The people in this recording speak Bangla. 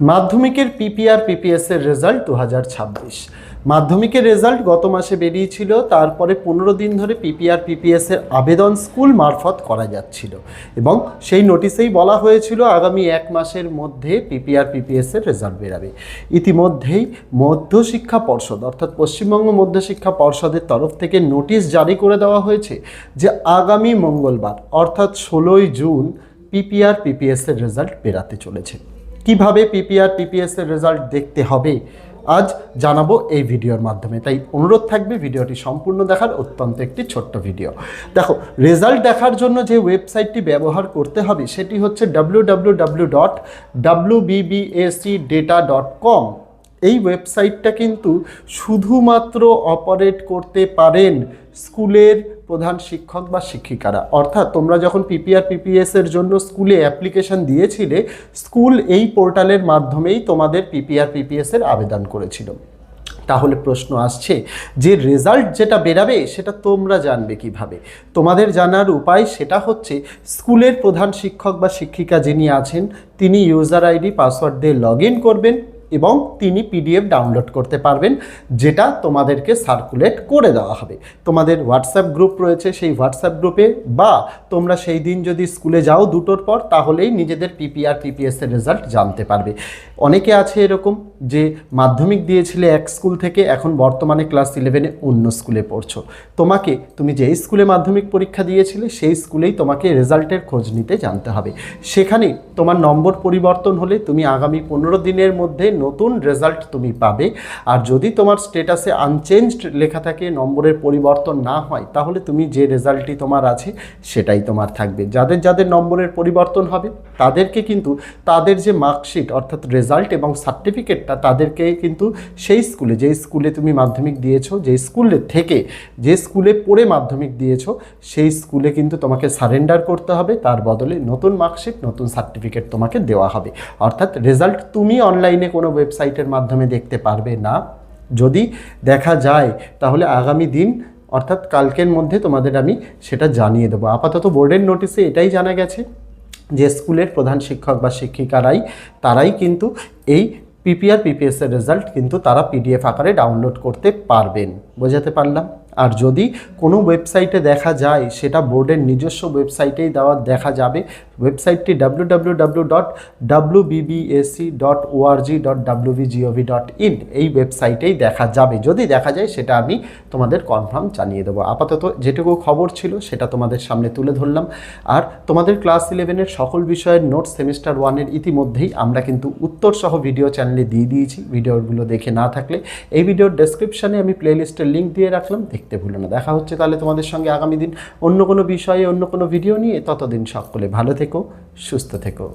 মাধ্যমিকের পিপিআর পিপিএস এর রেজাল্ট 2026। মাধ্যমিকের রেজাল্ট গত মাসে বেরিয়েছিল, তারপরে 15 দিন ধরে পিপিআর পিপিএস এর আবেদন স্কুল মারফত করা যাচ্ছিল এবং সেই নোটিশেই বলা হয়েছিল আগামী 1 মাসের মধ্যে পিপিআর পিপিএস এর রেজাল্ট বেরাবে। ইতিমধ্যেই মধ্যশিক্ষা পর্ষদ অর্থাৎ পশ্চিমবঙ্গ মধ্যশিক্ষা পর্ষদের তরফ থেকে নোটিশ জারি করে দেওয়া হয়েছে যে আগামী মঙ্গলবার অর্থাৎ 16ই জুন পিপিআর পিপিএস এর রেজাল্ট বেরাতে চলেছে। কিভাবে পিপিআর পিপিএস এর রেজাল্ট দেখতে হবে আজ জানাবো এই ভিডিওর মাধ্যমে, তাই অনুরোধ থাকবে ভিডিওটি সম্পূর্ণ দেখার। অত্যন্ত একটি ছোট্ট ভিডিও। দেখো, রেজাল্ট দেখার জন্য যে ওয়েবসাইটটি ব্যবহার করতে হবে সেটি হচ্ছে www.wbbascdata.com। এই ওয়েবসাইটটা কিন্তু শুধুমাত্র অপারেট করতে পারেন স্কুলের প্রধান শিক্ষক বা শিক্ষিকারা। অর্থাৎ তোমরা যখন পিপিআর পিপিএস এর জন্য স্কুলে অ্যাপ্লিকেশন দিয়েছিলে, স্কুল এই পোর্টালের মাধ্যমেই তোমাদের পিপিআর পিপিএস এর আবেদন করেছিল। তাহলে প্রশ্ন আসছে যে রেজাল্ট যেটা বেরাবে সেটা তোমরা জানবে কিভাবে? তোমাদের জানার উপায় সেটা হচ্ছে স্কুলের প্রধান শিক্ষক বা শিক্ষিকা যিনি আছেন তিনি ইউজার আইডি পাসওয়ার্ড দিয়ে লগ ইন করবেন এবং তিনি পিডিএফ ডাউনলোড করতে পারবেন, যেটা তোমাদেরকে সার্কুলেট করে দেওয়া হবে। তোমাদের হোয়াটসঅ্যাপ গ্রুপ রয়েছে, সেই হোয়াটসঅ্যাপ গ্রুপে বা তোমরা সেই দিন যদি স্কুলে যাও 2টোর পর, তাহলেই নিজেদের পিপিআর পিপিএস এর রেজাল্ট জানতে পারবে। অনেকে আছে এরকম যে মাধ্যমিক দিয়েছিলে এক স্কুল থেকে, এখন বর্তমানে ক্লাস 11-এ অন্য স্কুলে পড়ছো। তুমি যেই স্কুলে মাধ্যমিক পরীক্ষা দিয়েছিলে সেই স্কুলেই তোমাকে রেজাল্টের খোঁজ নিতে জানতে হবে। সেখানে তোমার নম্বর পরিবর্তন হলে তুমি আগামী 15 দিনের মধ্যে নতুন রেজাল্ট তুমি পাবে। আর যদি তোমার স্ট্যাটাসে আনচেঞ্জড লেখা থাকে, নম্বরের পরিবর্তন না হয়, তাহলে তুমি যে রেজাল্টটি তোমার আছে সেটাই তোমার থাকবে। যাদের যাদের নম্বরের পরিবর্তন হবে তাদেরকে কিন্তু তাদের যে মার্কশিট অর্থাৎ রেজাল্ট এবং সার্টিফিকেটটা তাদেরকে কিন্তু সেই স্কুলে, যেই স্কুলে তুমি মাধ্যমিক দিয়েছো, যে স্কুলে পড়ে মাধ্যমিক দিয়েছো, সেই স্কুলে কিন্তু তোমাকে সারেন্ডার করতে হবে। তার বদলে নতুন মার্কশিট, নতুন সার্টিফিকেট তোমাকে দেওয়া হবে। অর্থাৎ রেজাল্ট তুমি অনলাইনে কোনো ওয়েবসাইটের মাধ্যমে দেখতে পারবে না। যদি দেখা যায় তাহলে আগামী দিন অর্থাৎ কালকের মধ্যে তোমাদের আমি সেটা জানিয়ে দেবো। আপাতত বোর্ডের নোটিশে এটাই জানা গেছে যে স্কুলের প্রধান শিক্ষক বা তারাই কিন্তু এই পিপিআর পিপিএস এর রেজাল্ট কিন্তু তারা পিডিএফ আকারে ডাউনলোড করতে পারবেন। বোঝাতে পারলাম? আর যদি কোনো ওয়েবসাইটে দেখা যায় সেটা বোর্ডের নিজস্ব ওয়েবসাইটেই দেখা যাবে। ওয়েবসাইটটি www.wbbasc.org.wbgov.in এই ওয়েবসাইটেই দেখা যাবে। যদি দেখা যায় সেটা আমি তোমাদের কনফার্ম জানিয়ে দেবো। আপাতত যেটুকু খবর ছিল সেটা তোমাদের সামনে তুলে ধরলাম। আর তোমাদের ক্লাস 11-এর সকল বিষয়ের নোটস সেমিস্টার 1-এর ইতিমধ্যেই আমরা কিন্তু উত্তরসহ ভিডিও চ্যানেলে দিয়ে দিয়েছি। ভিডিওগুলো দেখে না থাকলে এই ভিডিওর ডেসক্রিপশানে আমি প্লেলিস্টের লিঙ্ক দিয়ে রাখলাম, দেখতে ভুলো না। দেখা হচ্ছে তাহলে তোমাদের সঙ্গে আগামী দিন অন্য কোনো বিষয়ে, অন্য কোনো ভিডিও নিয়ে। ততদিন সকলে ভালো থেকো, সুস্থ থেকো।